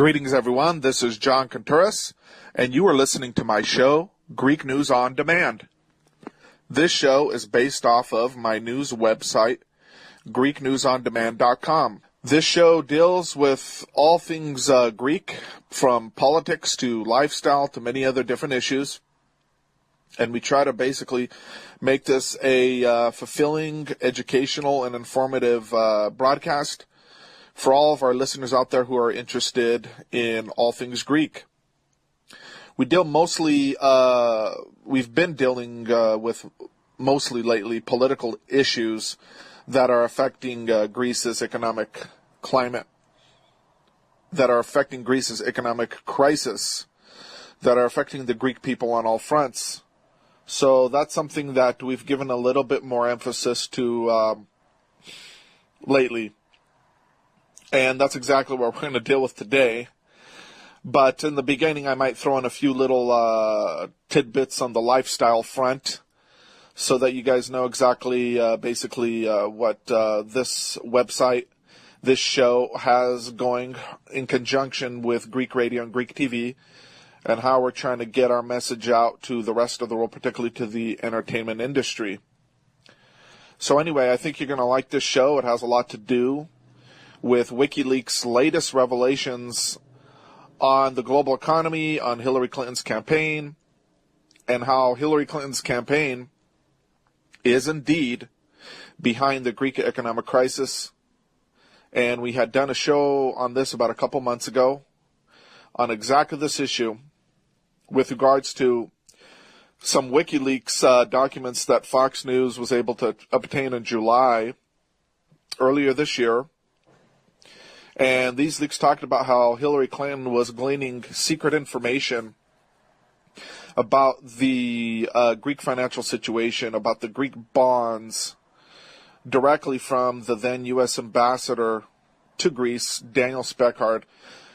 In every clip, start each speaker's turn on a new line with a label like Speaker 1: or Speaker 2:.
Speaker 1: Greetings, everyone. This is John Contreras, and you are listening to my show, Greek News on Demand. This show is based off of my news website, GreekNewsOnDemand.com. This show deals with all things Greek, from politics to lifestyle to many other different issues. And we try to basically make this a fulfilling, educational, and informative broadcast for all of our listeners out there who are interested in all things Greek. We deal mostly, we've been dealing with mostly lately political issues that are affecting Greece's economic climate, that are affecting Greece's economic crisis, that are affecting the Greek people on all fronts. So that's something that we've given a little bit more emphasis to lately. And that's exactly what we're going to deal with today. But in the beginning, I might throw in a few little tidbits on the lifestyle front so that you guys know exactly, what this website, this show has going in conjunction with Greek radio and Greek TV, and how we're trying to get our message out to the rest of the world, particularly to the entertainment industry. So anyway, I think you're going to like this show. It has a lot to do with WikiLeaks' latest revelations on the global economy, on Hillary Clinton's campaign, and how Hillary Clinton's campaign is indeed behind the Greek economic crisis. And we had done a show on this about a couple months ago on exactly this issue with regards to some WikiLeaks documents that Fox News was able to obtain in July earlier this year. And these leaks talked about how Hillary Clinton was gleaning secret information about the Greek financial situation, about the Greek bonds, directly from the then U.S. ambassador to Greece, Daniel Speckard,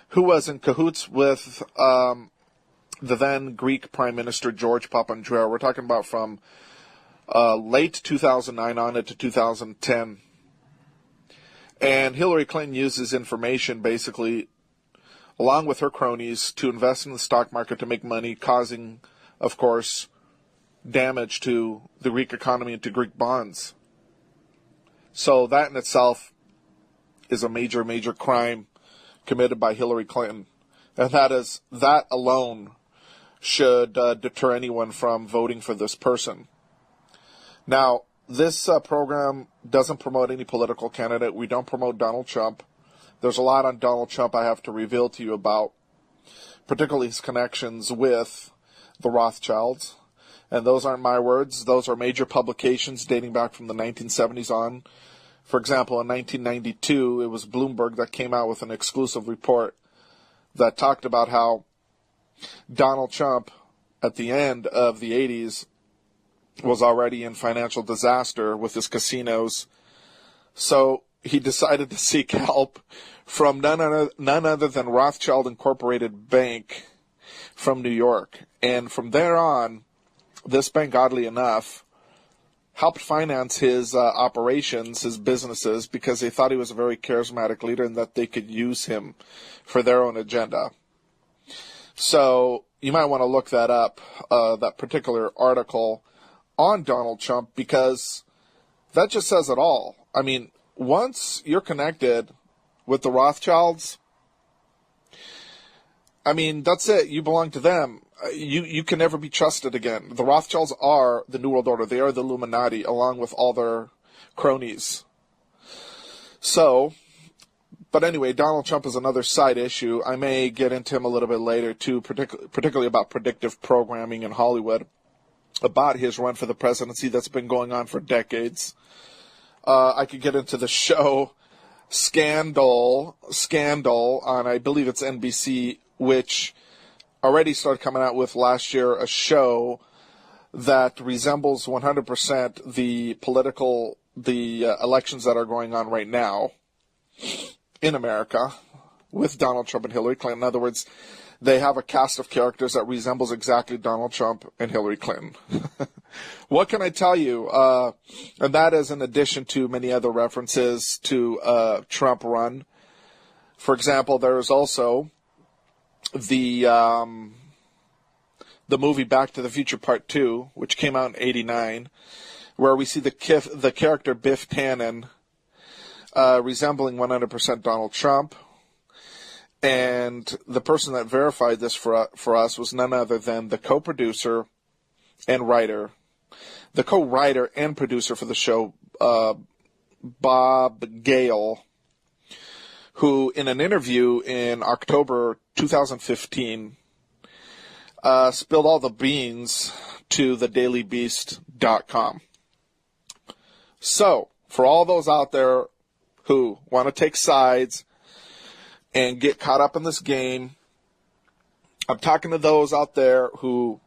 Speaker 1: who was in cahoots with the then Greek Prime Minister George Papandreou. We're talking about from late 2009 on into 2010. And Hillary Clinton uses information, basically, along with her cronies, to invest in the stock market to make money, causing, of course, damage to the Greek economy and to Greek bonds. So that in itself is a major, major crime committed by Hillary Clinton. And that alone should deter anyone from voting for this person. Now, this program doesn't promote any political candidate. We don't promote Donald Trump. There's a lot on Donald Trump I have to reveal to you about, particularly his connections with the Rothschilds. And those aren't my words. Those are major publications dating back from the 1970s on. For example, in 1992, it was Bloomberg that came out with an exclusive report that talked about how Donald Trump, at the end of the 80s, was already in financial disaster with his casinos. So he decided to seek help from none other than Rothschild Incorporated Bank from New York. And from there on, this bank, oddly enough, helped finance his operations, his businesses, because they thought he was a very charismatic leader and that they could use him for their own agenda. So you might want to look that up, that particular article on Donald Trump, because that just says it all. I mean, once you're connected with the Rothschilds, I mean, that's it. You belong to them. You can never be trusted again. The Rothschilds are the New World Order. They are the Illuminati, along with all their cronies. So, but anyway, Donald Trump is another side issue. I may get into him a little bit later, too, particularly about predictive programming in Hollywood, about his run for the presidency that's been going on for decades. I could get into the show Scandal on, I believe it's NBC, which already started coming out with last year a show that resembles 100% the elections that are going on right now in America with Donald Trump and Hillary Clinton. In other words, they have a cast of characters that resembles exactly Donald Trump and Hillary Clinton. What can I tell you? And that is in addition to many other references to Trump run. For example, there is also the movie Back to the Future Part 2, which came out in '89, where we see the character Biff Tannen resembling 100% Donald Trump. And the person that verified this for us was none other than the co-producer and writer, the co-writer and producer for the show, Bob Gale, who in an interview in October 2015 spilled all the beans to thedailybeast.com. So, for all those out there who want to take sides and get caught up in this game, I'm talking to those out there who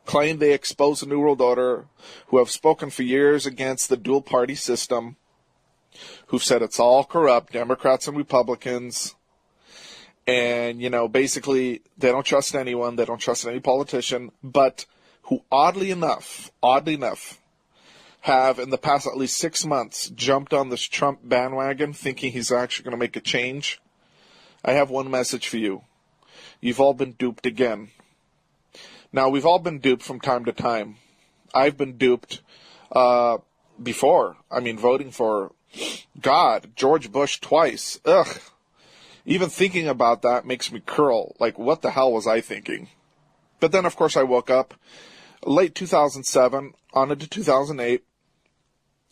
Speaker 1: claim they expose the New World Order, who have spoken for years against the dual-party system, who've said it's all corrupt, Democrats and Republicans, and, basically they don't trust anyone, they don't trust any politician, but who oddly enough, have in the past at least 6 months jumped on this Trump bandwagon thinking he's actually going to make a change. I have one message for you. You've all been duped again. Now, we've all been duped from time to time. I've been duped before. Voting for George Bush twice. Ugh. Even thinking about that makes me curl. Like, what the hell was I thinking? But then, of course, I woke up late 2007, on into 2008,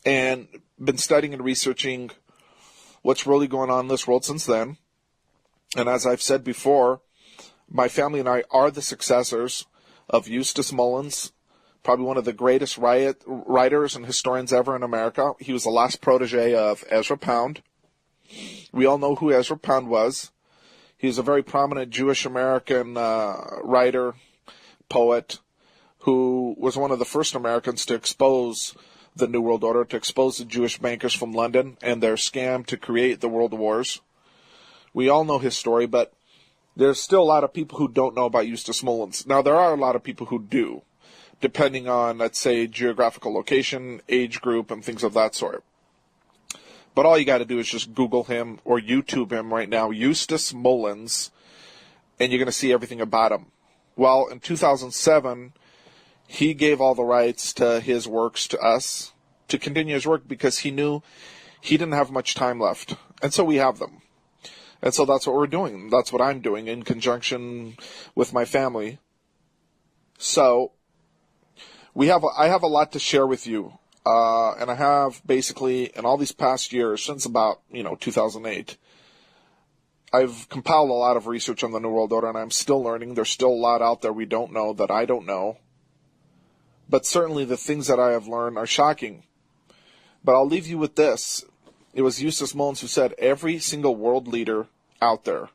Speaker 1: and been studying and researching what's really going on in this world since then. And as I've said before, my family and I are the successors of Eustace Mullins, probably one of the greatest writers and historians ever in America. He was the last protege of Ezra Pound. We all know who Ezra Pound was. He was a very prominent Jewish-American writer, poet, who was one of the first Americans to expose the New World Order, to expose the Jewish bankers from London and their scam to create the world wars. We all know his story, but there's still a lot of people who don't know about Eustace Mullins. Now, there are a lot of people who do, depending on, let's say, geographical location, age group, and things of that sort. But all you got to do is just Google him or YouTube him right now, Eustace Mullins, and you're going to see everything about him. Well, in 2007, he gave all the rights to his works to us to continue his work because he knew he didn't have much time left. And so we have them. And so that's what we're doing. That's what I'm doing in conjunction with my family. So I have a lot to share with you. And I have basically in all these past years, since about, 2008, I've compiled a lot of research on the New World Order, and I'm still learning. There's still a lot out there we don't know that I don't know. But certainly the things that I have learned are shocking. But I'll leave you with this. It was Eustace Mullins who said every single world leader out there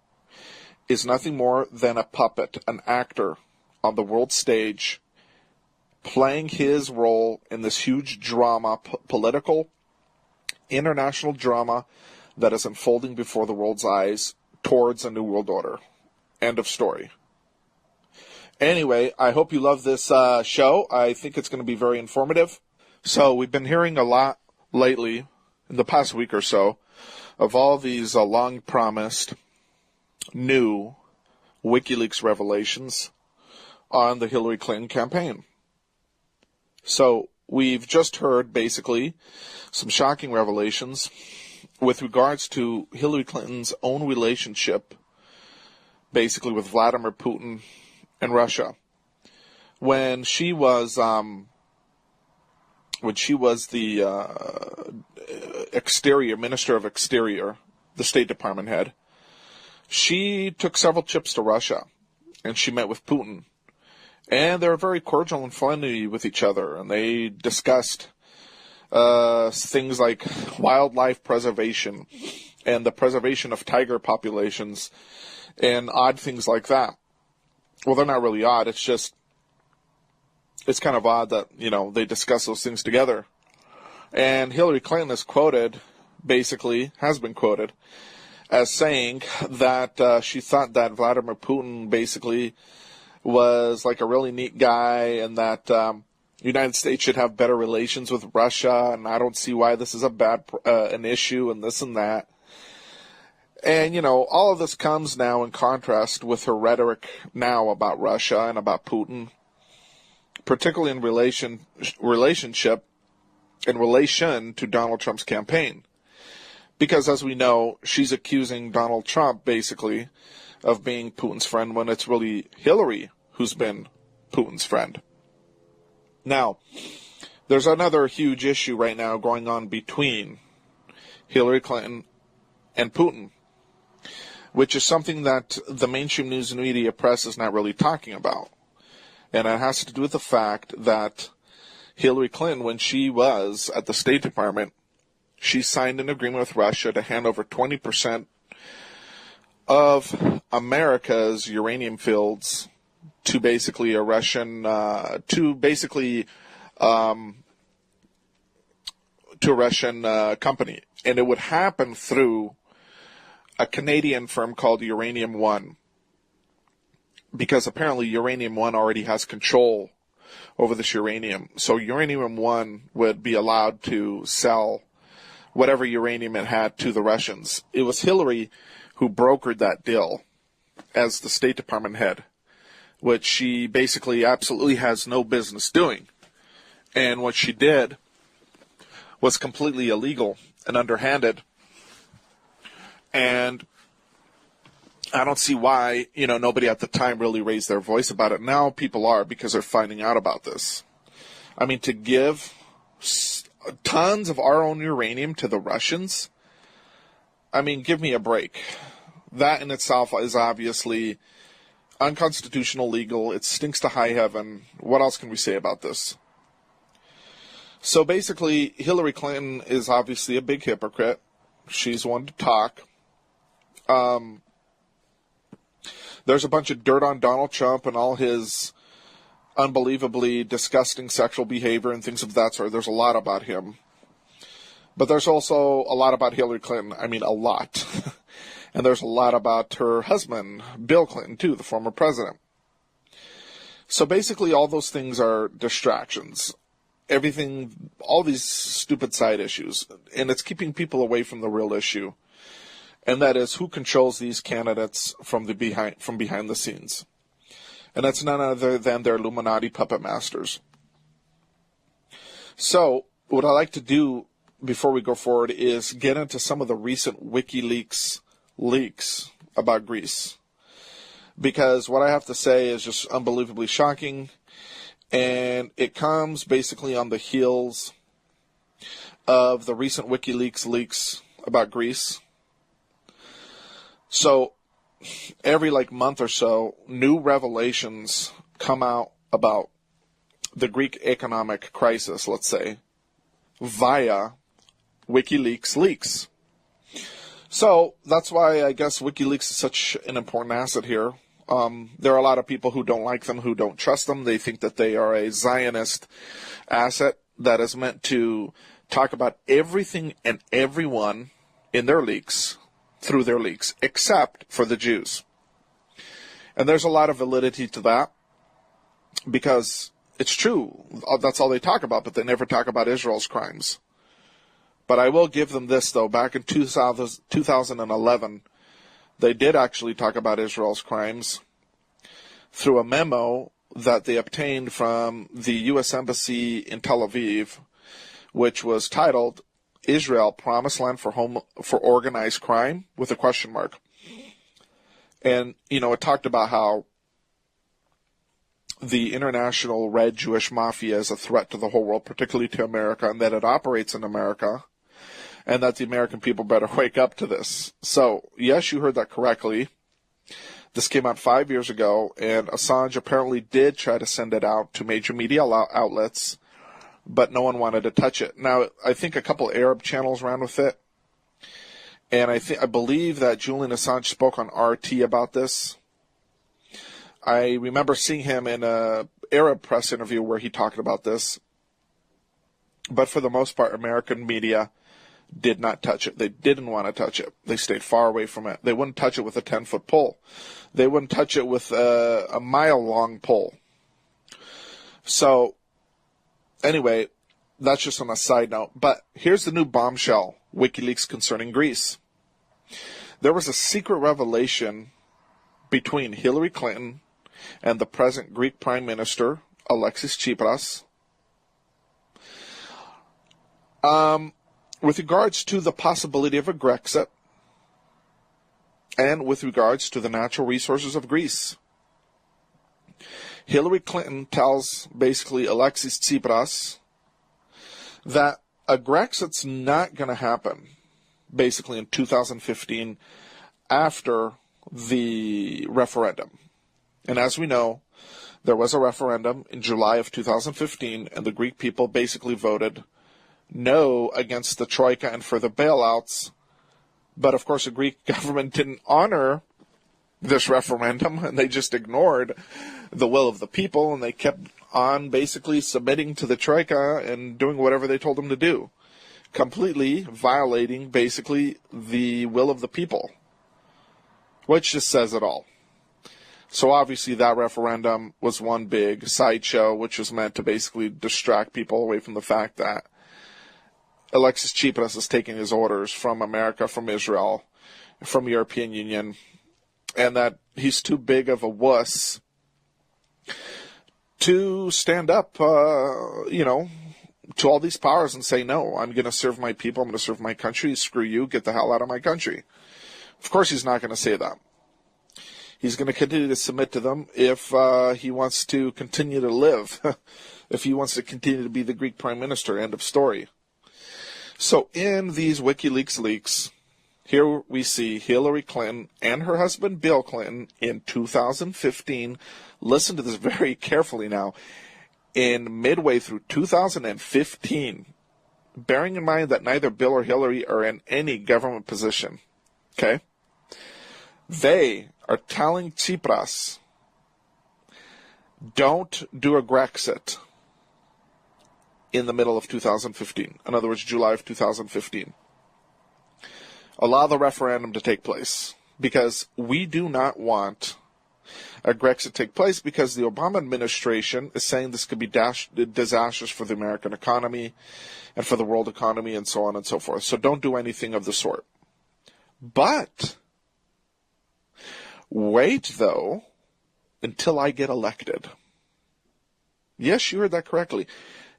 Speaker 1: is nothing more than a puppet, an actor on the world stage, playing his role in this huge drama, political, international drama that is unfolding before the world's eyes towards a new world order. End of story. Anyway, I hope you love this show. I think it's going to be very informative. So we've been hearing a lot lately, in the past week or so, of all these long-promised new WikiLeaks revelations on the Hillary Clinton campaign. So we've just heard, basically, some shocking revelations with regards to Hillary Clinton's own relationship, basically, with Vladimir Putin and Russia. When she was the Minister of Exterior, the State Department head, she took several trips to Russia, and she met with Putin. And they were very cordial and friendly with each other, and they discussed things like wildlife preservation and the preservation of tiger populations and odd things like that. Well, they're not really odd. It's kind of odd that, they discuss those things together. And Hillary Clinton has been quoted as saying that she thought that Vladimir Putin basically was like a really neat guy and that the United States should have better relations with Russia, and I don't see why this is an issue and this and that. And, all of this comes now in contrast with her rhetoric now about Russia and about Putin, particularly in relation to Donald Trump's campaign. Because, as we know, she's accusing Donald Trump, basically, of being Putin's friend when it's really Hillary who's been Putin's friend. Now, there's another huge issue right now going on between Hillary Clinton and Putin, which is something that the mainstream news and media press is not really talking about. And it has to do with the fact that Hillary Clinton, when she was at the State Department, she signed an agreement with Russia to hand over 20% of America's uranium fields to basically a Russian, company. And it would happen through a Canadian firm called Uranium One, because apparently Uranium One already has control over this uranium. So Uranium One would be allowed to sell whatever uranium it had to the Russians. It was Hillary who brokered that deal as the State Department head, which she basically absolutely has no business doing. And what she did was completely illegal and underhanded. And I don't see why, nobody at the time really raised their voice about it. Now people are, because they're finding out about this. I mean, to give tons of our own uranium to the Russians, I mean, give me a break. That in itself is obviously unconstitutional, illegal. It stinks to high heaven. What else can we say about this? So basically, Hillary Clinton is obviously a big hypocrite. She's one to talk. There's a bunch of dirt on Donald Trump and all his unbelievably disgusting sexual behavior and things of that sort. There's a lot about him. But there's also a lot about Hillary Clinton. I mean, a lot. And there's a lot about her husband, Bill Clinton, too, the former president. So basically, all those things are distractions. Everything, all these stupid side issues. And it's keeping people away from the real issue. And that is who controls these candidates from behind the scenes. And that's none other than their Illuminati puppet masters. So, what I like to do before we go forward is get into some of the recent WikiLeaks leaks about Greece. Because what I have to say is just unbelievably shocking. And it comes basically on the heels of the recent WikiLeaks leaks about Greece. So, every month or so, new revelations come out about the Greek economic crisis, let's say, via WikiLeaks leaks. So that's why I guess WikiLeaks is such an important asset here. There are a lot of people who don't like them, who don't trust them. They think that they are a Zionist asset that is meant to talk about everything and everyone in their leaks, through their leaks, except for the Jews. And there's a lot of validity to that, because it's true. That's all they talk about, but they never talk about Israel's crimes. But I will give them this, though. Back in 2011, they did actually talk about Israel's crimes through a memo that they obtained from the U.S. Embassy in Tel Aviv, which was titled Israel, Promised Land for Organized Crime, with a question mark. And, it talked about how the international red Jewish mafia is a threat to the whole world, particularly to America, and that it operates in America, and that the American people better wake up to this. So, yes, you heard that correctly. This came out 5 years ago, and Assange apparently did try to send it out to major media outlets, but no one wanted to touch it. Now, I think a couple Arab channels ran with it, and I believe that Julian Assange spoke on RT about this. I remember seeing him in a Arab press interview where he talked about this, but for the most part, American media did not touch it. They didn't want to touch it. They stayed far away from it. They wouldn't touch it with a 10-foot pole. They wouldn't touch it with a mile-long pole. So, anyway, that's just on a side note. But here's the new bombshell, WikiLeaks concerning Greece. there was a secret revelation between Hillary Clinton and the present Greek Prime Minister, Alexis Tsipras, with regards to the possibility of a Grexit and with regards to the natural resources of Greece. Hillary Clinton tells basically Alexis Tsipras that a Grexit's not going to happen basically in 2015 after the referendum. And as we know, there was a referendum in July of 2015, and the Greek people basically voted no against the Troika and further bailouts. But of course, the Greek government didn't honor this referendum, and they just ignored the will of the people, and they kept on basically submitting to the Troika and doing whatever they told them to do, completely violating basically the will of the people, which just says it all. So obviously that referendum was one big sideshow, which was meant to basically distract people away from the fact that Alexis Tsipras is taking his orders from America, from Israel, from European Union, and that he's too big of a wuss to stand up, to all these powers and say, no, I'm going to serve my people, I'm going to serve my country, screw you, get the hell out of my country. Of course he's not going to say that. He's going to continue to submit to them if he wants to continue to live, if he wants to continue to be the Greek Prime Minister, end of story. So in these WikiLeaks leaks, here we see Hillary Clinton and her husband Bill Clinton in 2015. Listen to this very carefully now. In midway through 2015, bearing in mind that neither Bill or Hillary are in any government position, okay? They are telling Tsipras, don't do a Grexit in the middle of 2015. In other words, July of 2015. Allow the referendum to take place, because we do not want a Grexit to take place, because the Obama administration is saying this could be disastrous for the American economy and for the world economy and so on and so forth. So don't do anything of the sort. But wait, though, until I get elected. Yes, you heard that correctly.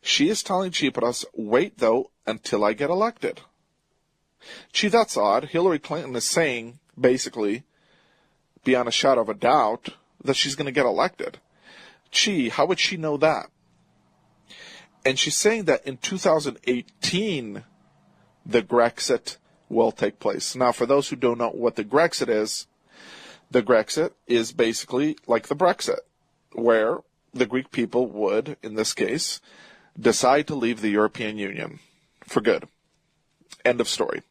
Speaker 1: She is telling Tsipras, wait, though, until I get elected. Gee, that's odd. Hillary Clinton is saying, basically, beyond a shadow of a doubt, that she's going to get elected. Gee, how would she know that? And she's saying that in 2018, the Grexit will take place. Now, for those who don't know what the Grexit is basically like the Brexit, where the Greek people would, in this case, decide to leave the European Union for good. End of story.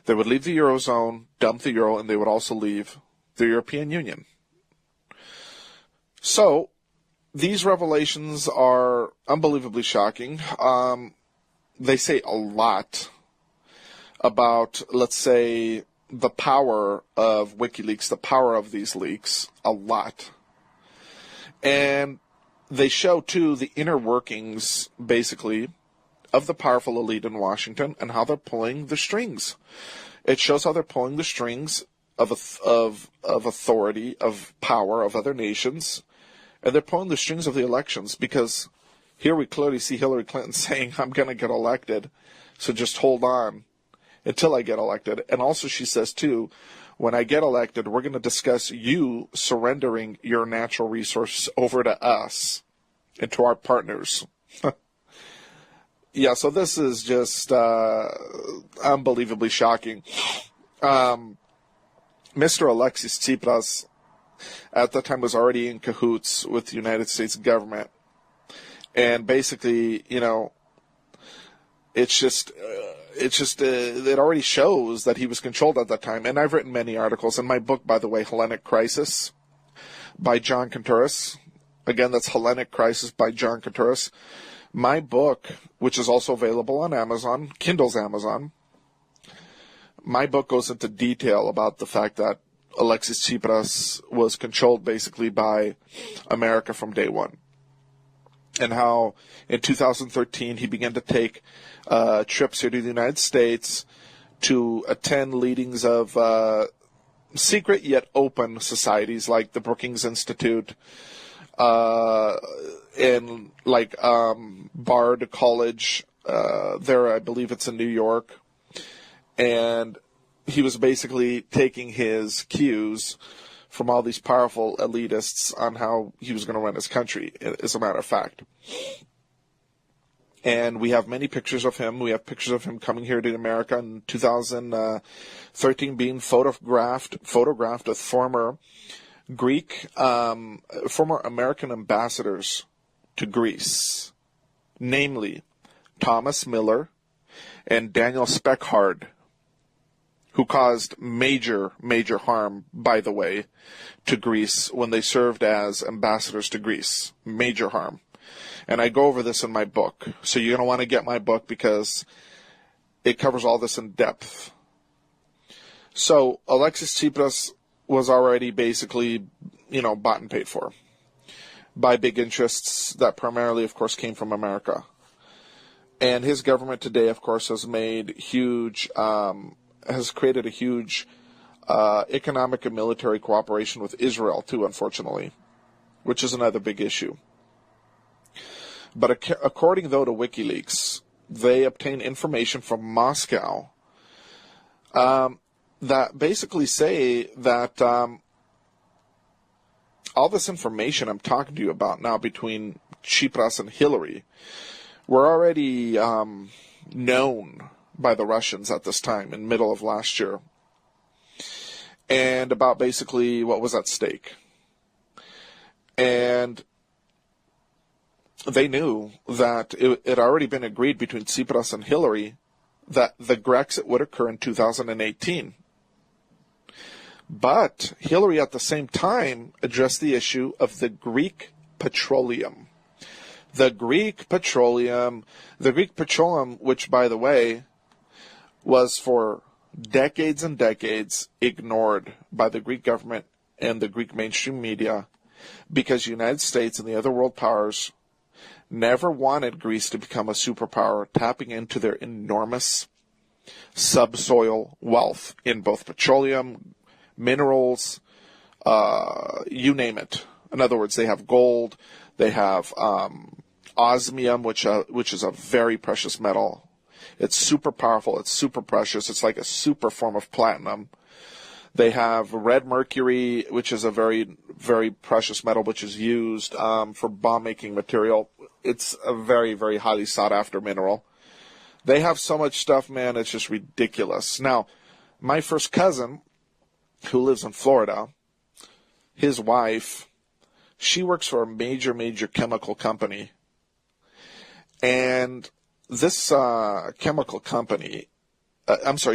Speaker 1: They would leave the Eurozone, dump the Euro, and they would also leave the European Union. So, these revelations are unbelievably shocking. They say a lot about, let's say, the power of WikiLeaks, the power of these leaks, a lot. And they show, too, the inner workings, basically, of the powerful elite in Washington and how they're pulling the strings. It shows how they're pulling the strings of authority, of power, of other nations, and they're pulling the strings of the elections, because here we clearly see Hillary Clinton saying, I'm going to get elected, so just hold on until I get elected. And also she says, too, when I get elected, we're going to discuss you surrendering your natural resources over to us and to our partners. Yeah, so this is just unbelievably shocking. Mr. Alexis Tsipras at that time was already in cahoots with the United States government. And basically, it already shows that he was controlled at that time. And I've written many articles in my book, by the way, Hellenic Crisis by John Contouras. Again, that's Hellenic Crisis by John Contouras. My book, which is also available on Amazon, Kindle's Amazon, my book goes into detail about the fact that Alexis Tsipras was controlled basically by America from day one. And how in 2013 he began to take trips here to the United States to attend leadings of secret yet open societies like the Brookings Institute, and like Bard College. There, I believe it's in New York. And he was basically taking his cues from all these powerful elitists on how he was going to run his country, as a matter of fact. And we have many pictures of him. We have pictures of him coming here to America in 2013, being photographed with former American ambassadors to Greece, namely Thomas Miller and Daniel Speckhard, who caused major, major harm, by the way, to Greece when they served as ambassadors to Greece. Major harm. And I go over this in my book. So you're going to want to get my book because it covers all this in depth. So Alexis Tsipras was already basically, bought and paid for by big interests that primarily, of course, came from America. And his government today, of course, has created a huge economic and military cooperation with Israel, too, unfortunately, which is another big issue. But according, though, to WikiLeaks, they obtained information from Moscow that basically say that all this information I'm talking to you about now between Tsipras and Hillary were already known by the Russians at this time, in the middle of last year, and about basically what was at stake. And they knew that it had already been agreed between Tsipras and Hillary that the Grexit would occur in 2018. But Hillary, at the same time, addressed the issue of the Greek Petroleum. The Greek Petroleum, which, by the way, was for decades and decades ignored by the Greek government and the Greek mainstream media, because the United States and the other world powers never wanted Greece to become a superpower, tapping into their enormous subsoil wealth in both petroleum, minerals, you name it. In other words, they have gold, they have osmium, which is a very precious metal. It's super powerful, it's super precious, it's like a super form of platinum. They have red mercury, which is a very, very precious metal, which is used for bomb-making material. It's a very, very highly sought-after mineral. They have so much stuff, man, it's just ridiculous. Now, my first cousin, who lives in Florida, his wife, she works for a major, major chemical company. And this chemical company,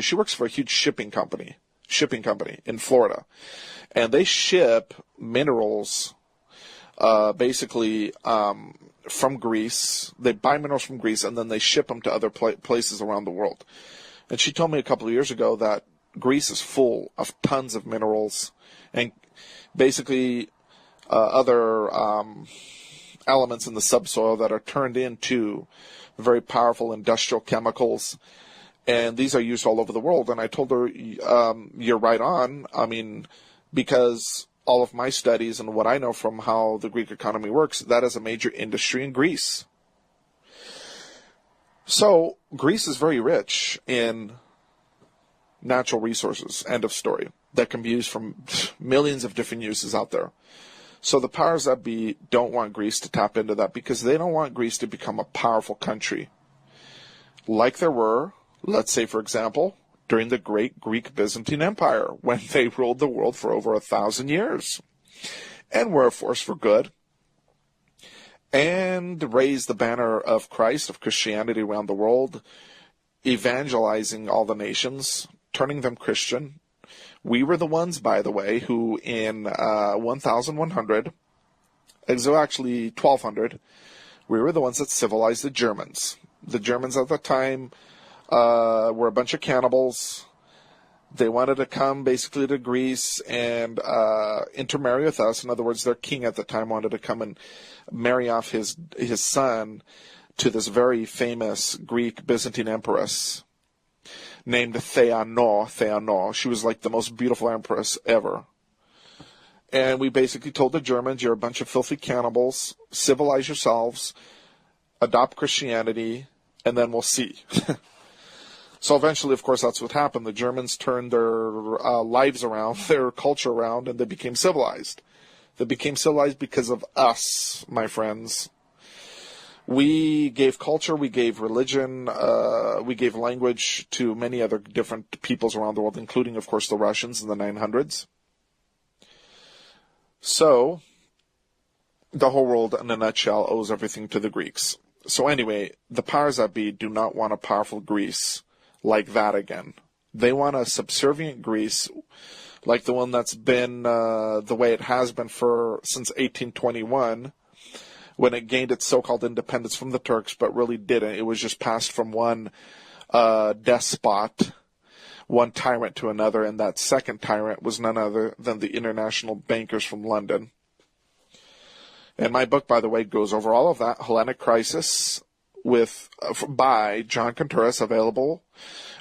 Speaker 1: she works for a huge shipping company in Florida. And they ship minerals basically from Greece. They buy minerals from Greece, and then they ship them to other places around the world. And she told me a couple of years ago that Greece is full of tons of minerals and basically other elements in the subsoil that are turned into very powerful industrial chemicals. And these are used all over the world. And I told her, you're right on. I mean, because all of my studies and what I know from how the Greek economy works, that is a major industry in Greece. So Greece is very rich in natural resources, end of story, that can be used from millions of different uses out there. So the powers that be don't want Greece to tap into that because they don't want Greece to become a powerful country. Like there were, let's say, for example, during the great Greek Byzantine Empire, when they ruled the world for over 1,000 years and were a force for good and raised the banner of Christ, of Christianity around the world, evangelizing all the nations, turning them Christian. We were the ones, by the way, who in 1100, actually 1200, we were the ones that civilized the Germans. The Germans at the time were a bunch of cannibals. They wanted to come basically to Greece and intermarry with us. In other words, their king at the time wanted to come and marry off his son to this very famous Greek Byzantine empress. named Theano. She was like the most beautiful empress ever. And we basically told the Germans, you're a bunch of filthy cannibals, civilize yourselves, adopt Christianity, and then we'll see. So eventually, of course, that's what happened. The Germans turned their lives around, their culture around, and they became civilized. They became civilized because of us, my friends. We gave culture, we gave religion, we gave language to many other different peoples around the world, including, of course, the Russians in the 900s. So, the whole world, in a nutshell, owes everything to the Greeks. So anyway, the powers that be do not want a powerful Greece like that again. They want a subservient Greece like the one that's been the way it has been since 1821, when it gained its so-called independence from the Turks, but really didn't. It was just passed from one despot, one tyrant to another, and that second tyrant was none other than the international bankers from London. And my book, by the way, goes over all of that, Hellenic Crisis, by John Contreras, available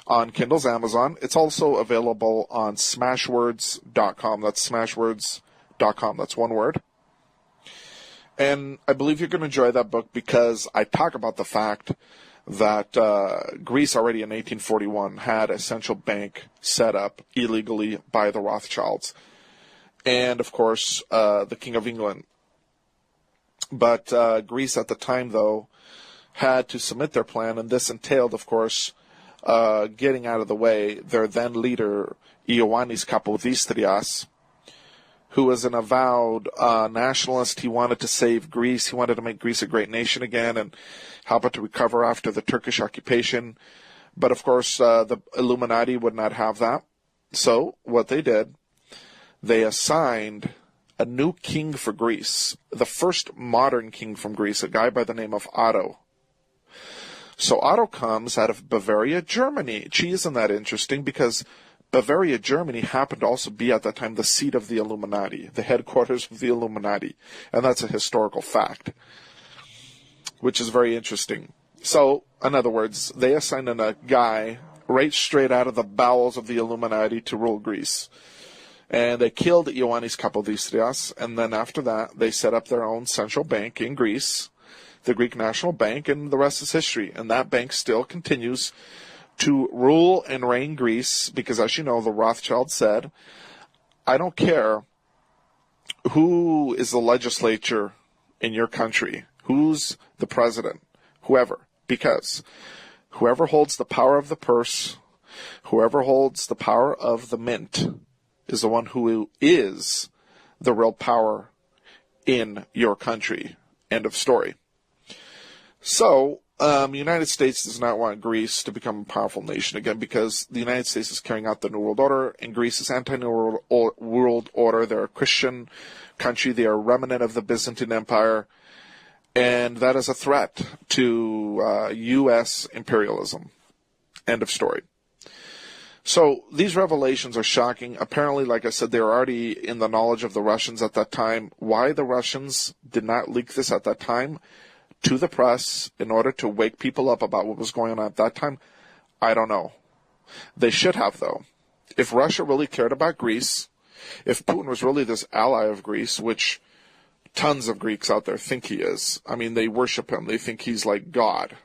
Speaker 1: on Kindle's Amazon. It's also available on smashwords.com. That's smashwords.com. That's one word. And I believe you're going to enjoy that book because I talk about the fact that Greece already in 1841 had a central bank set up illegally by the Rothschilds. And, of course, the King of England. But Greece at the time, though, had to submit their plan, and this entailed, of course, getting out of the way their then leader, Ioannis Kapodistrias, who was an avowed nationalist. He wanted to save Greece. He wanted to make Greece a great nation again and help it to recover after the Turkish occupation. But, of course, the Illuminati would not have that. So what they did, they assigned a new king for Greece, the first modern king from Greece, a guy by the name of Otto. So Otto comes out of Bavaria, Germany. Gee, isn't that interesting? Because Bavaria, Germany happened to also be at that time the seat of the Illuminati, the headquarters of the Illuminati. And that's a historical fact, which is very interesting. So, in other words, they assigned in a guy right straight out of the bowels of the Illuminati to rule Greece. And they killed Ioannis Kapodistrias, and then after that, they set up their own central bank in Greece, the Greek National Bank, and the rest is history. And that bank still continues to rule and reign Greece, because as you know, the Rothschild said, I don't care who is the legislature in your country, who's the president, whoever, because whoever holds the power of the purse, whoever holds the power of the mint, is the one who is the real power in your country. End of story. So, the United States does not want Greece to become a powerful nation again because the United States is carrying out the New World Order, and Greece is anti-New World Order. They're a Christian country. They are a remnant of the Byzantine Empire, and that is a threat to U.S. imperialism. End of story. So these revelations are shocking. Apparently, like I said, they were already in the knowledge of the Russians at that time. Why the Russians did not leak this at that time to the press in order to wake people up about what was going on at that time, I don't know. They should have, though. If Russia really cared about Greece, if Putin was really this ally of Greece, which tons of Greeks out there think he is, I mean, they worship him. They think he's like God.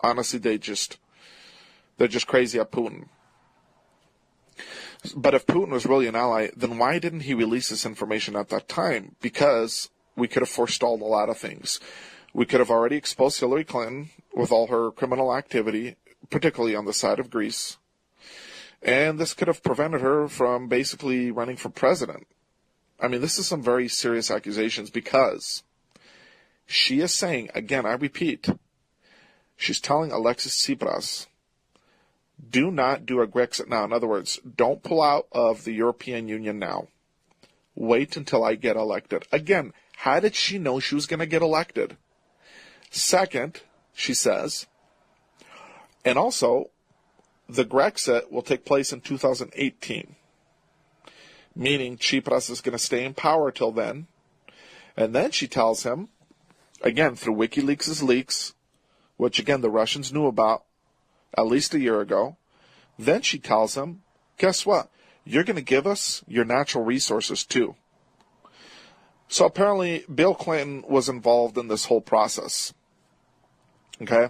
Speaker 1: Honestly, they're just crazy at Putin. But if Putin was really an ally, then why didn't he release this information at that time? Because we could have forestalled a lot of things. We could have already exposed Hillary Clinton with all her criminal activity, particularly on the side of Greece. And this could have prevented her from basically running for president. I mean, this is some very serious accusations because she is saying, again, I repeat, she's telling Alexis Tsipras, do not do a Grexit now. In other words, don't pull out of the European Union now. Wait until I get elected. Again, how did she know she was going to get elected? Second, she says, and also, the Grexit will take place in 2018, meaning Tsipras is going to stay in power till then. And then she tells him, again, through WikiLeaks' leaks, which again the Russians knew about at least a year ago, Then she tells him, guess what? You're going to give us your natural resources too. So apparently Bill Clinton was involved in this whole process. Okay?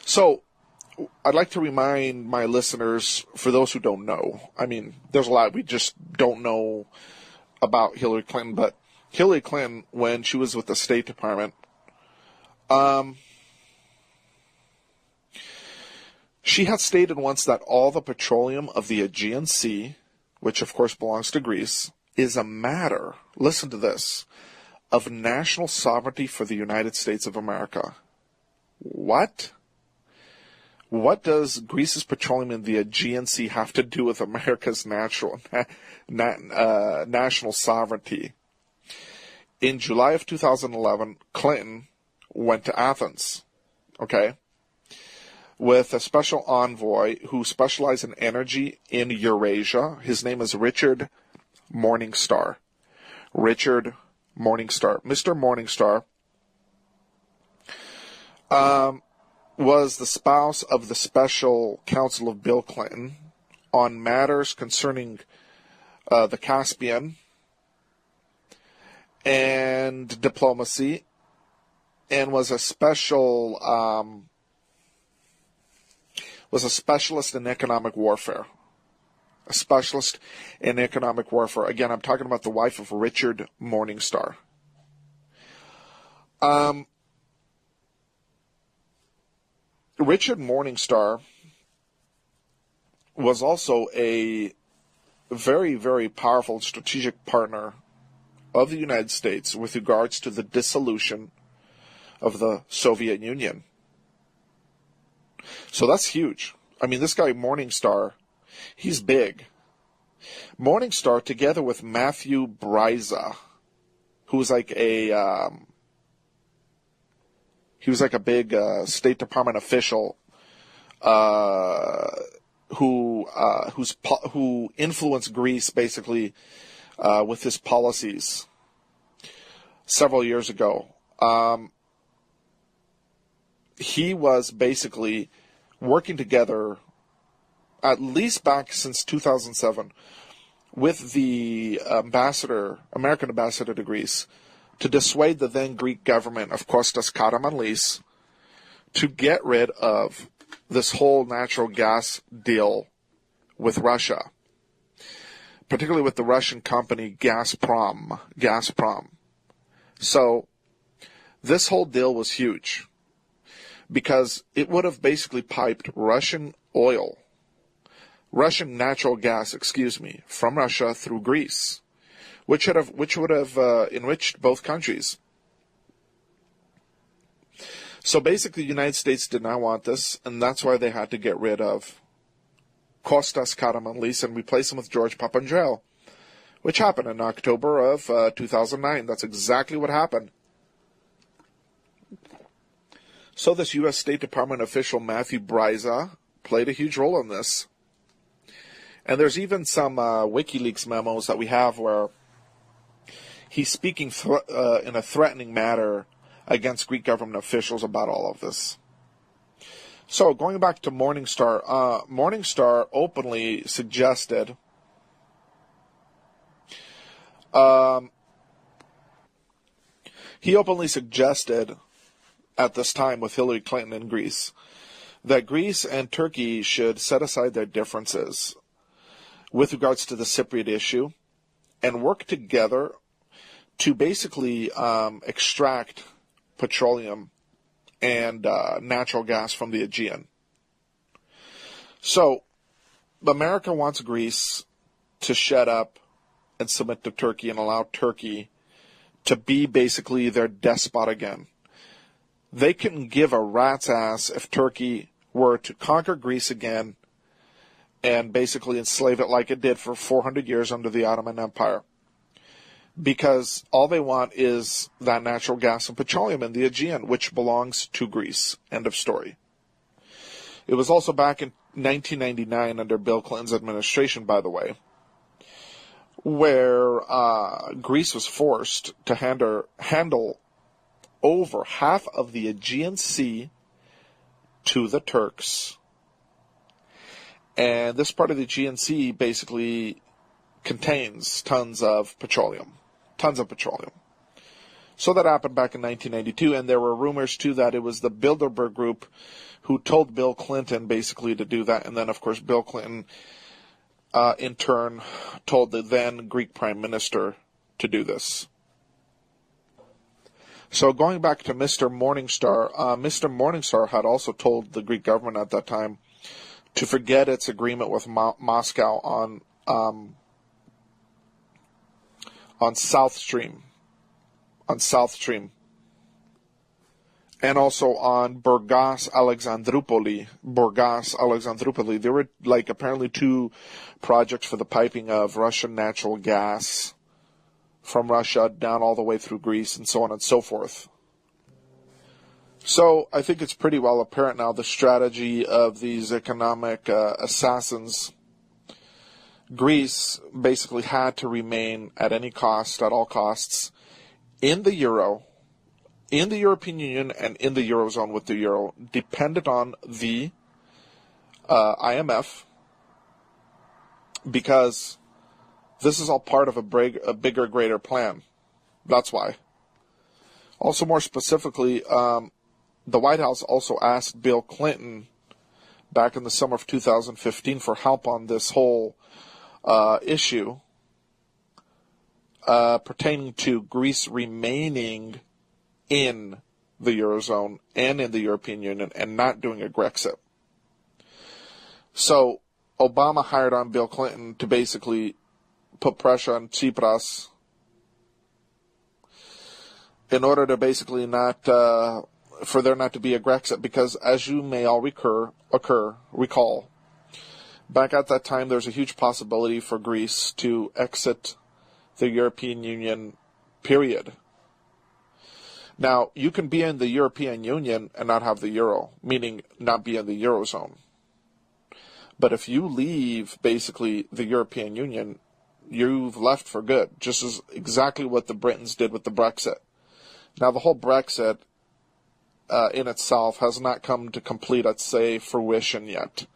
Speaker 1: So I'd like to remind my listeners, for those who don't know, I mean, there's a lot we just don't know about Hillary Clinton, but Hillary Clinton, when she was with the State Department, she had stated once that all the petroleum of the Aegean Sea, which of course belongs to Greece, is a matter, listen to this, of national sovereignty for the United States of America. What? What does Greece's petroleum in the Aegean Sea have to do with America's national sovereignty? In July of 2011, Clinton went to Athens, okay, with a special envoy who specialized in energy in Eurasia. His name is Richard Morningstar. Richard Morningstar. Mr. Morningstar was the spouse of the special counsel of Bill Clinton on matters concerning the Caspian and diplomacy, and was a specialist in economic warfare. A specialist in economic warfare. Again, I'm talking about the wife of Richard Morningstar. Richard Morningstar was also a very, very powerful strategic partner of the United States with regards to the dissolution of the Soviet Union. So that's huge. I mean, this guy Morningstar, he's big. Morningstar, together with Matthew Bryza, who was like a big State Department official who influenced Greece basically with his policies several years ago. He was basically working together, at least back since 2007, with the American ambassador to Greece, to dissuade the then Greek government of Kostas Karamanlis to get rid of this whole natural gas deal with Russia, particularly with the Russian company Gazprom. So this whole deal was huge, because it would have basically piped Russian natural gas, from Russia through Greece, which would have enriched both countries. So basically, the United States did not want this, and that's why they had to get rid of Kostas Karamanlis and replace him with George Papandreou, which happened in October of 2009. That's exactly what happened. So this U.S. State Department official, Matthew Bryza, played a huge role in this. And there's even some WikiLeaks memos that we have where he's speaking in a threatening manner against Greek government officials about all of this. So going back to Morningstar, Morningstar openly suggested at this time with Hillary Clinton in Greece that Greece and Turkey should set aside their differences with regards to the Cypriot issue and work together to basically extract petroleum and natural gas from the Aegean. So America wants Greece to shut up and submit to Turkey and allow Turkey to be basically their despot again. They couldn't give a rat's ass if Turkey were to conquer Greece again and basically enslave it like it did for 400 years under the Ottoman Empire. Because all they want is that natural gas and petroleum in the Aegean, which belongs to Greece. End of story. It was also back in 1999 under Bill Clinton's administration, by the way, where Greece was forced to handle over half of the Aegean Sea to the Turks. And this part of the Aegean Sea basically contains tons of petroleum. So that happened back in 1992, and there were rumors, too, that it was the Bilderberg Group who told Bill Clinton basically to do that. And then, of course, Bill Clinton, in turn, told the then Greek Prime Minister to do this. So going back to Mr. Morningstar, Mr. Morningstar had also told the Greek government at that time to forget its agreement with Moscow on South Stream, and also on Burgas Alexandroupoli. There were apparently two projects for the piping of Russian natural gas from Russia down all the way through Greece, and so on and so forth. So I think it's pretty well apparent now the strategy of these economic assassins. Greece basically had to remain at any cost, at all costs, in the euro, in the European Union, and in the Eurozone with the euro, dependent on the IMF, because this is all part of a bigger, greater plan. That's why. Also, more specifically, the White House also asked Bill Clinton back in the summer of 2015 for help on this whole issue pertaining to Greece remaining in the Eurozone and in the European Union and not doing a Grexit. So Obama hired on Bill Clinton to basically put pressure on Tsipras in order to basically not, for there not to be a Grexit, because as you may all recall, back at that time there's a huge possibility for Greece to exit the European Union, period. Now, you can be in the European Union and not have the euro, meaning not be in the Eurozone. But if you leave, basically, the European Union, you've left for good, just as exactly what the Britons did with the Brexit. Now, the whole Brexit in itself has not come to complete, let's say, fruition yet.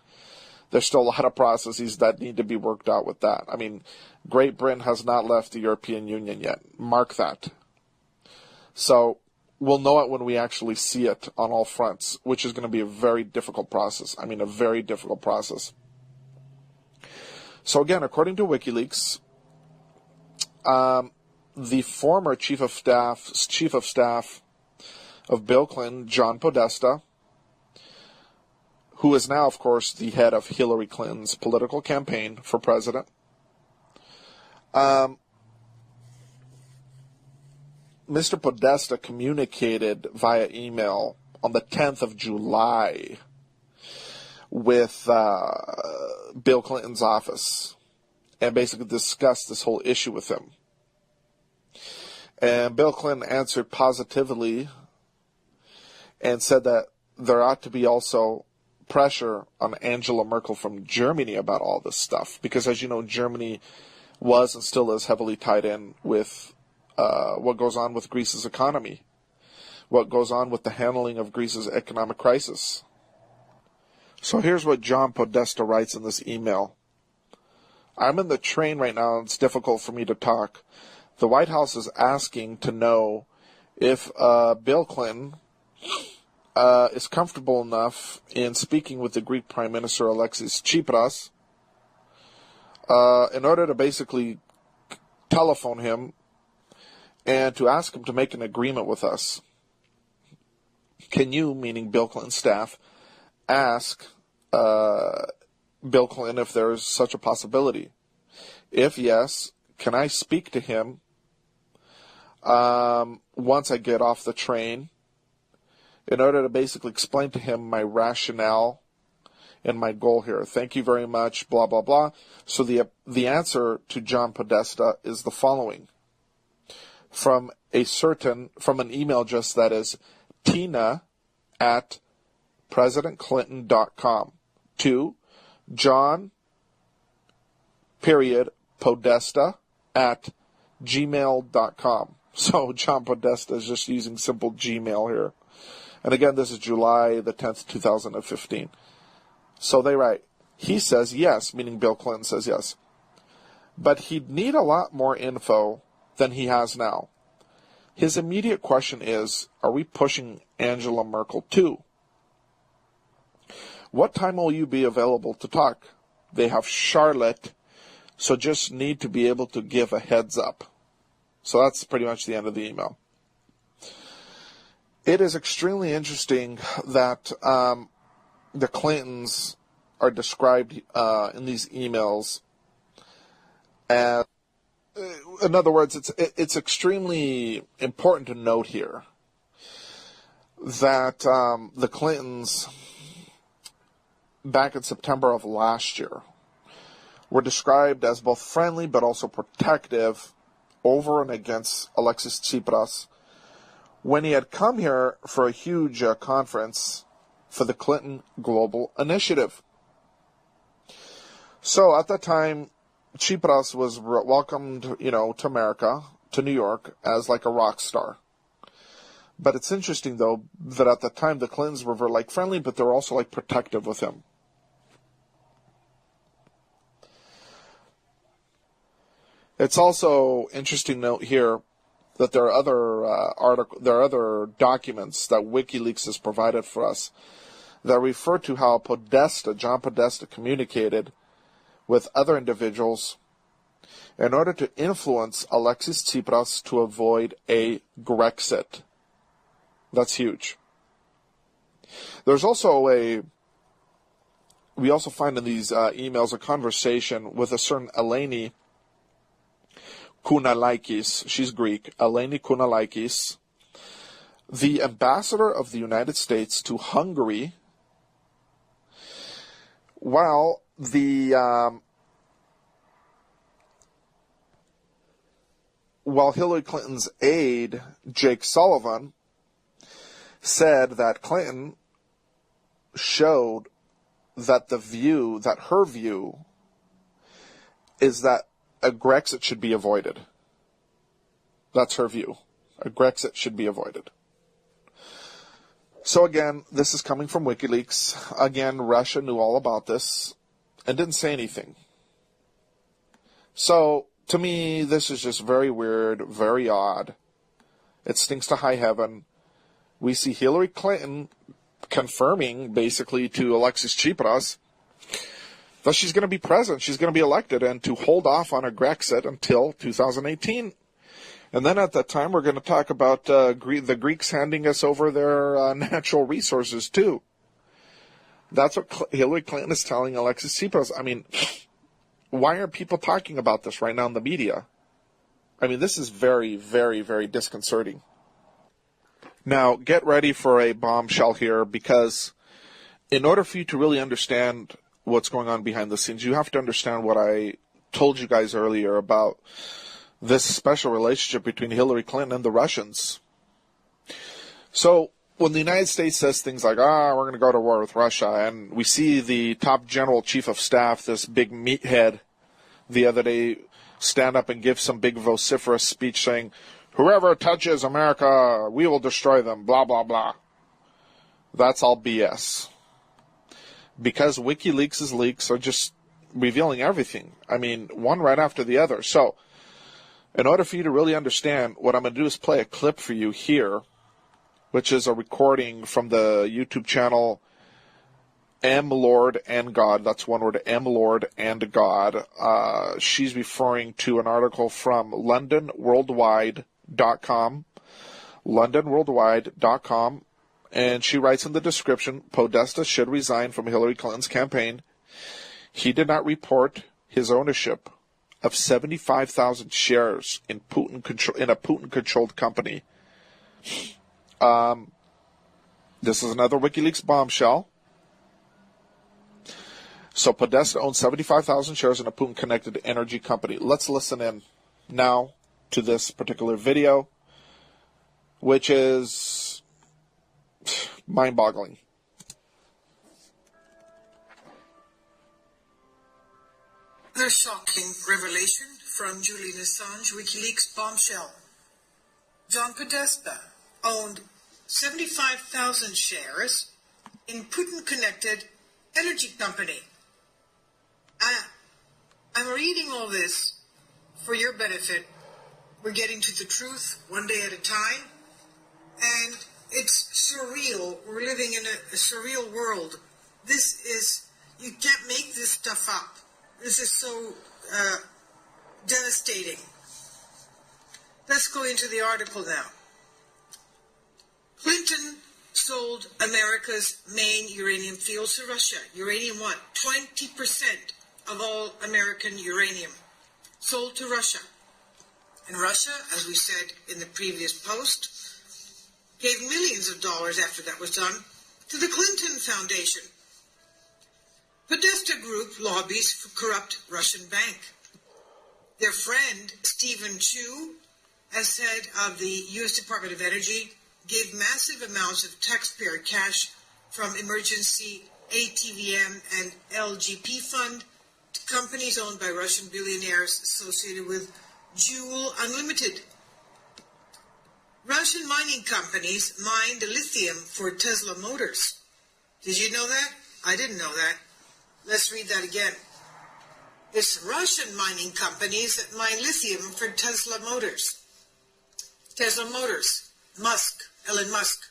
Speaker 1: There's still a lot of processes that need to be worked out with that. I mean, Great Britain has not left the European Union yet. Mark that. So we'll know it when we actually see it on all fronts, which is going to be a very difficult process. I mean, a very difficult process. So again, according to WikiLeaks, the former chief of staff of Bill Clinton, John Podesta, who is now, of course, the head of Hillary Clinton's political campaign for president, Mr. Podesta communicated via email on the 10th of July with Bill Clinton's office and basically discussed this whole issue with him. And Bill Clinton answered positively and said that there ought to be also pressure on Angela Merkel from Germany about all this stuff, because as you know, Germany was and still is heavily tied in with what goes on with Greece's economy, what goes on with the handling of Greece's economic crisis. So here's what John Podesta writes in this email. I'm in the train right now, and it's difficult for me to talk. The White House is asking to know if Bill Clinton is comfortable enough in speaking with the Greek Prime Minister Alexis Tsipras in order to basically telephone him and to ask him to make an agreement with us. Can you, meaning Bill Clinton's staff, ask Bill Clinton if there is such a possibility? If yes, can I speak to him once I get off the train in order to basically explain to him my rationale and my goal here? Thank you very much, blah, blah, blah. So the answer to John Podesta is the following. From an email address that is tina@presidentclinton.com to John Podesta@gmail.com. So John Podesta is just using simple Gmail here. And again, this is July the 10th, 2015. So they write, He says yes, meaning Bill Clinton says yes. But he'd need a lot more info than he has now. His immediate question is, are we pushing Angela Merkel too? What time will you be available to talk? They have Charlotte, so just need to be able to give a heads up. So that's pretty much the end of the email. It is extremely interesting that the Clintons are described in these emails as, in other words, it's extremely important to note here that the Clintons, back in September of last year, were described as both friendly but also protective over and against Alexis Tsipras when he had come here for a huge conference for the Clinton Global Initiative. So at that time, Tsipras was welcomed, to America, to New York, as like a rock star. But it's interesting, though, that at the time the Clintons were friendly, but they were also protective with him. It's also interesting to note here that there are other documents that WikiLeaks has provided for us that refer to how John Podesta communicated with other individuals in order to influence Alexis Tsipras to avoid a Grexit. That's huge. There's also we also find in these emails a conversation with a certain Eleni Kounalakis. She's Greek. Eleni Kounalakis, the ambassador of the United States to Hungary, while Hillary Clinton's aide, Jake Sullivan, said that Clinton showed that her view is that a Grexit should be avoided. That's her view. A Grexit should be avoided. So again, this is coming from WikiLeaks. Again, Russia knew all about this and didn't say anything. So, to me, this is just very weird, very odd. It stinks to high heaven. We see Hillary Clinton confirming, basically, to Alexis Tsipras that she's going to be president, she's going to be elected, and to hold off on a Grexit until 2018. And then at that time, we're going to talk about the Greeks handing us over their natural resources, too. That's what Hillary Clinton is telling Alexis Tsipras. I mean, why aren't people talking about this right now in the media? I mean, this is very, very, very disconcerting. Now, get ready for a bombshell here, because in order for you to really understand what's going on behind the scenes, you have to understand what I told you guys earlier about this special relationship between Hillary Clinton and the Russians. So, when the United States says things like, we're going to go to war with Russia, and we see the top general chief of staff, this big meathead, the other day stand up and give some big vociferous speech saying, whoever touches America, we will destroy them, blah, blah, blah. That's all BS. Because WikiLeaks' leaks are just revealing everything. I mean, one right after the other. So, in order for you to really understand, what I'm going to do is play a clip for you here, which is a recording from the YouTube channel M. Lord and God. That's one word, M. Lord and God. She's referring to an article from LondonWorldwide.com. LondonWorldwide.com. And she writes in the description, Podesta should resign from Hillary Clinton's campaign. He did not report his ownership of 75,000 shares in a Putin-controlled company. This is another WikiLeaks bombshell. So Podesta owns 75,000 shares in a Putin-connected energy company. Let's listen in now to this particular video, which is mind-boggling.
Speaker 2: Another shocking revelation from Julian Assange WikiLeaks bombshell. John Podesta owned 75,000 shares in Putin-connected energy company. I'm reading all this for your benefit. We're getting to the truth one day at a time, and it's surreal. We're living in a surreal world. You can't make this stuff up. This is so devastating. Let's go into the article now. Clinton sold America's main uranium fields to Russia. Uranium what? 20% of all American uranium sold to Russia. And Russia, as we said in the previous post, gave millions of dollars after that was done to the Clinton Foundation. Podesta Group lobbies for corrupt Russian bank. Their friend, Stephen Chu, as head of the U.S. Department of Energy, gave massive amounts of taxpayer cash from emergency ATVM and LGP fund to companies owned by Russian billionaires associated with Joule Unlimited. Russian mining companies mine the lithium for Tesla Motors. Did you know that? I didn't know that. Let's read that again. It's Russian mining companies that mine lithium for Tesla Motors. Tesla Motors, Elon Musk,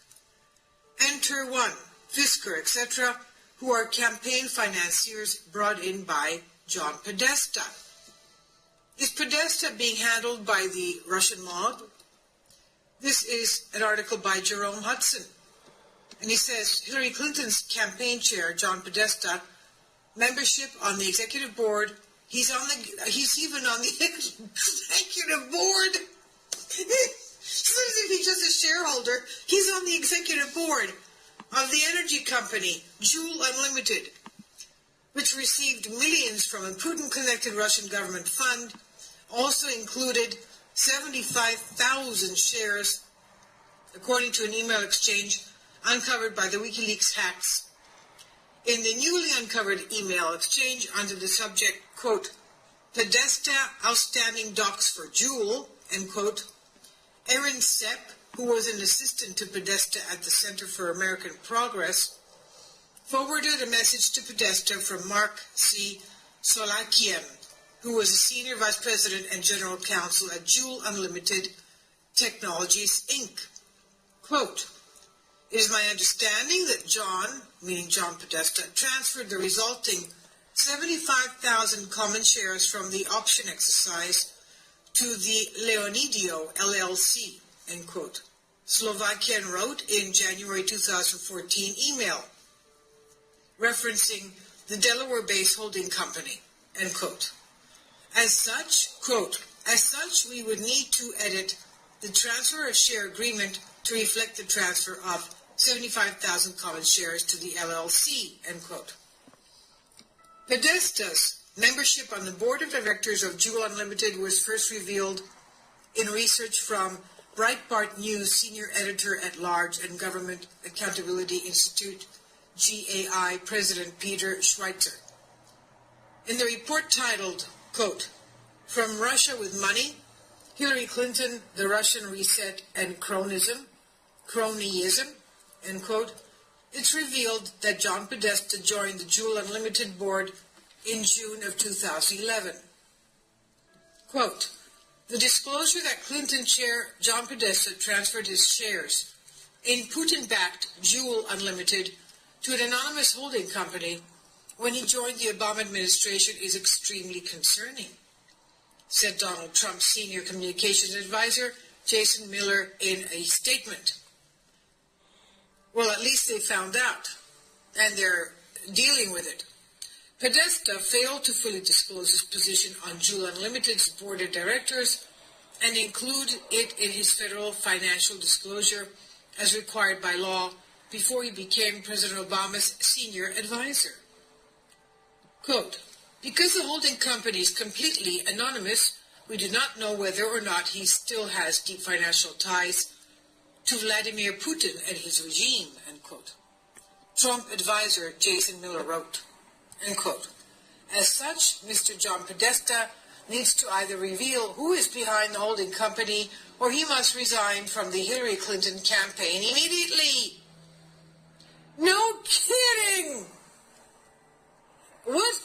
Speaker 2: Enter One, Fisker, etc., who are campaign financiers brought in by John Podesta. Is Podesta being handled by the Russian mob? This is an article by Jerome Hudson. And he says, Hillary Clinton's campaign chair, John Podesta, membership on the executive board, he's even on the executive board. It's as if he's just a shareholder. He's on the executive board of the energy company, Joule Unlimited, which received millions from a Putin-connected Russian government fund, also included 75,000 shares, according to an email exchange uncovered by the WikiLeaks hacks. In the newly uncovered email exchange under the subject, quote, Podesta outstanding docs for Joule, end quote, Aaron Sepp, who was an assistant to Podesta at the Center for American Progress, forwarded a message to Podesta from Mark C. Solakian, who was a senior vice president and general counsel at Joule Unlimited Technologies, Inc. Quote, it is my understanding that John, meaning John Podesta, transferred the resulting 75,000 common shares from the option exercise to the Leonidio LLC, end quote. Slovakian wrote in January 2014 email referencing the Delaware-based holding company, end quote. As such, quote, as such, we would need to edit the transfer of share agreement to reflect the transfer of 75,000 common shares to the LLC, end quote. Podesta's membership on the board of directors of Joule Unlimited was first revealed in research from Breitbart News senior editor-at-large and Government Accountability Institute, GAI President Peter Schweitzer. In the report titled, quote, From Russia with Money, Hillary Clinton, the Russian Reset and Cronyism, end quote, it's revealed that John Podesta joined the Joule Unlimited board in June of 2011. Quote, the disclosure that Clinton chair John Podesta transferred his shares in Putin-backed Joule Unlimited to an anonymous holding company when he joined the Obama administration is extremely concerning, said Donald Trump's senior communications advisor, Jason Miller, in a statement. Well, at least they found out, and they're dealing with it. Podesta failed to fully disclose his position on Joule Unlimited's board of directors and include it in his federal financial disclosure as required by law before he became President Obama's senior advisor. Quote, because the holding company is completely anonymous, we do not know whether or not he still has deep financial ties to Vladimir Putin and his regime, end quote. Trump advisor Jason Miller wrote, end quote. As such, Mr. John Podesta needs to either reveal who is behind the holding company or he must resign from the Hillary Clinton campaign immediately. No kidding! What?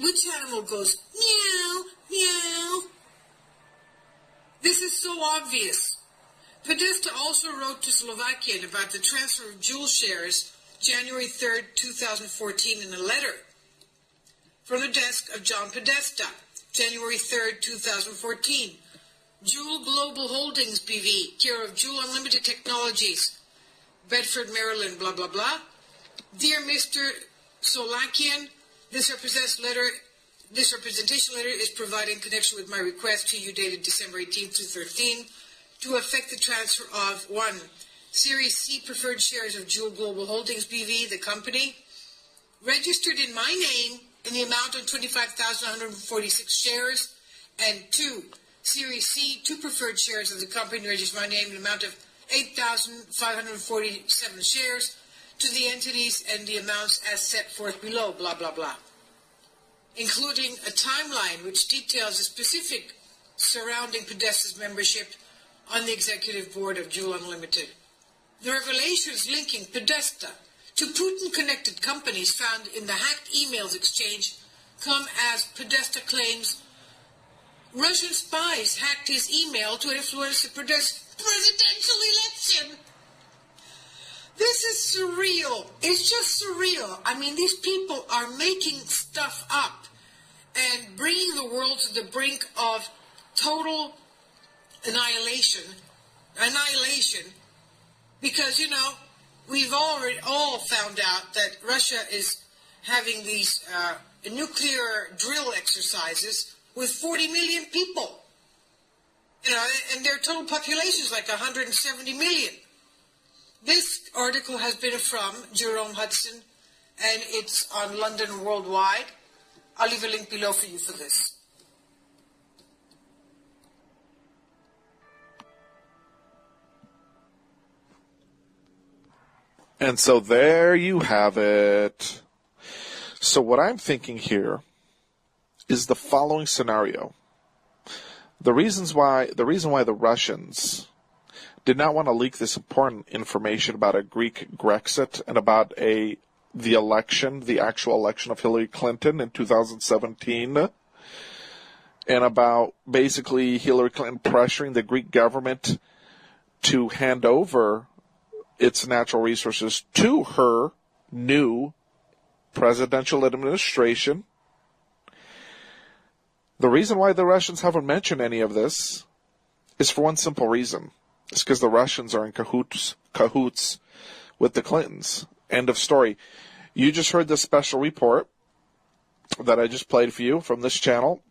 Speaker 2: We which animal goes meow, meow? This is so obvious. Podesta also wrote to Slovakia about the transfer of Joule shares January 3rd, 2014 in a letter from the desk of John Podesta, January 3rd, 2014. Joule Global Holdings BV, care of Joule Unlimited Technologies, Bedford, Maryland, blah, blah, blah. Dear Mr. Solakian, this representation letter is provided in connection with my request to you dated December 18, 2013, to effect the transfer of 1. Series C preferred shares of Joule Global Holdings BV, the company, registered in my name in the amount of 25,146 shares, and 2. Series C, 2 preferred shares of the company registered in my name in the amount of 8,547 shares to the entities and the amounts as set forth below, blah, blah, blah, including a timeline which details the specific surrounding Podesta's membership on the executive board of Joule Unlimited. The revelations linking Podesta to Putin-connected companies found in the hacked emails exchange come as Podesta claims Russian spies hacked his email to influence the presidential election. This is surreal. It's just surreal. I mean, these people are making stuff up and bringing the world to the brink of total annihilation, because, you know, we've already all found out that Russia is having these nuclear drill exercises with 40 million people, you know, and their total population is like 170 million. This article has been from Jerome Hudson, and it's on London Worldwide. I'll leave a link below for you for this.
Speaker 1: And so there you have it. So what I'm thinking here is the following scenario. The reason why the Russians did not want to leak this important information about a Greek Grexit and about the actual election of Hillary Clinton in 2017, and about basically Hillary Clinton pressuring the Greek government to hand over its natural resources to her new presidential administration. The reason why the Russians haven't mentioned any of this is for one simple reason. It's because the Russians are in cahoots with the Clintons. End of story. You just heard this special report that I just played for you from this channel,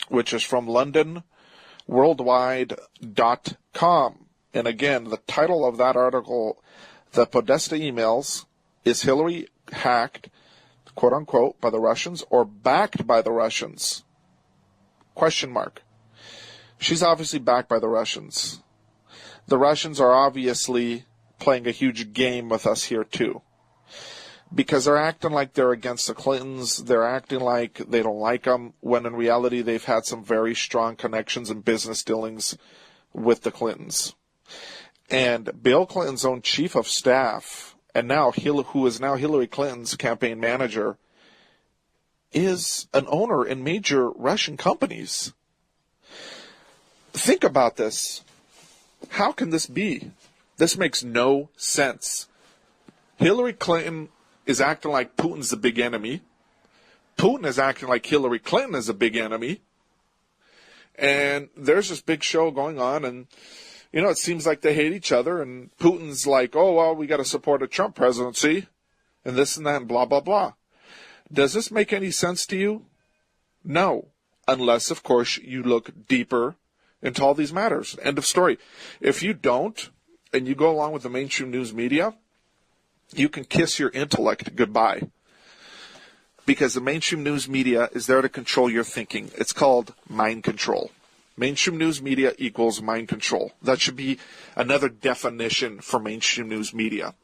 Speaker 1: which is from LondonWorldwide.com. And again, the title of that article, the Podesta emails, is Hillary hacked, quote unquote, by the Russians or backed by the Russians? Question mark. She's obviously backed by the Russians. The Russians are obviously playing a huge game with us here too, because they're acting like they're against the Clintons. They're acting like they don't like them, when in reality they've had some very strong connections and business dealings with the Clintons. And Bill Clinton's own chief of staff, and who is now Hillary Clinton's campaign manager, is an owner in major Russian companies. Think about this. How can this be? This makes no sense. Hillary Clinton is acting like Putin's the big enemy. Putin is acting like Hillary Clinton is a big enemy. And there's this big show going on, and you know, it seems like they hate each other, and Putin's like, oh, well, we got to support a Trump presidency, and this and that, and blah, blah, blah. Does this make any sense to you? No. Unless, of course, you look deeper into all these matters. End of story. If you don't, and you go along with the mainstream news media, you can kiss your intellect goodbye. Because the mainstream news media is there to control your thinking. It's called mind control. Mainstream news media equals mind control. That should be another definition for mainstream news media.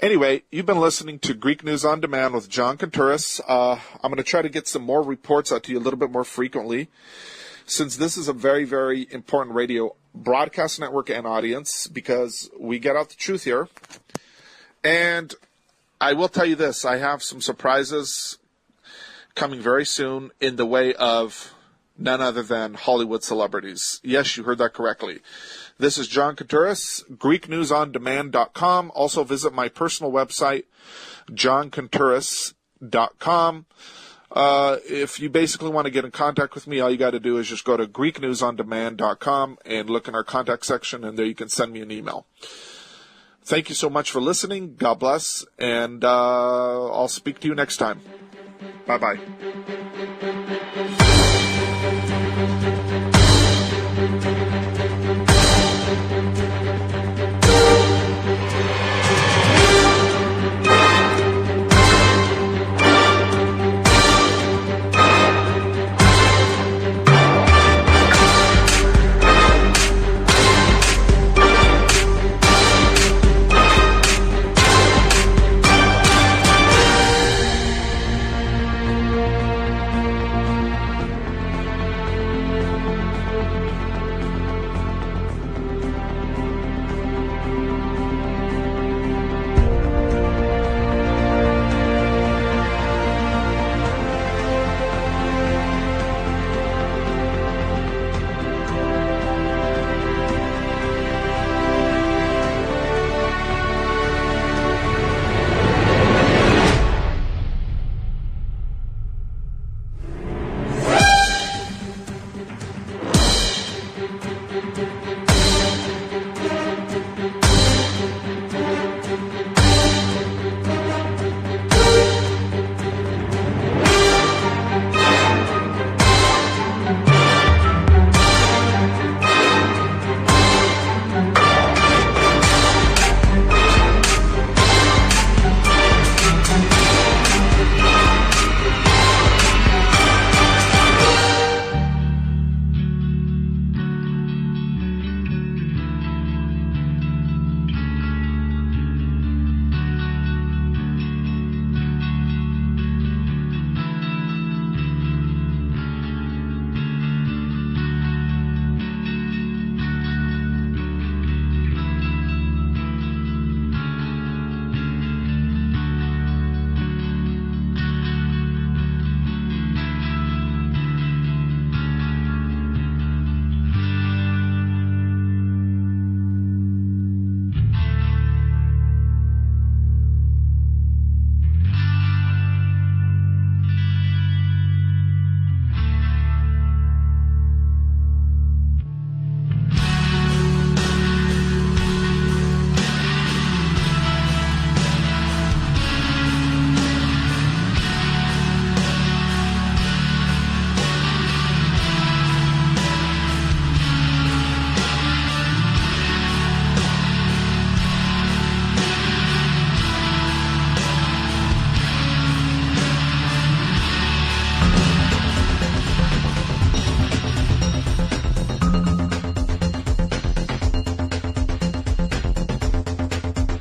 Speaker 1: Anyway, you've been listening to Greek News on Demand with John Contouris. I'm going to try to get some more reports out to you a little bit more frequently, since this is a very, very important radio broadcast network and audience, because we get out the truth here. And I will tell you this, I have some surprises coming very soon in the way of none other than Hollywood celebrities. Yes, you heard that correctly. This is John Contreras, GreekNewsOnDemand.com. Also visit my personal website, johncontreras.com. If you basically want to get in contact with me, all you got to do is just go to GreekNewsOnDemand.com and look in our contact section, and there you can send me an email. Thank you so much for listening. God bless, and I'll speak to you next time. Bye-bye.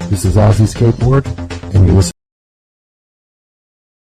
Speaker 3: This is Ozzy Skateboard.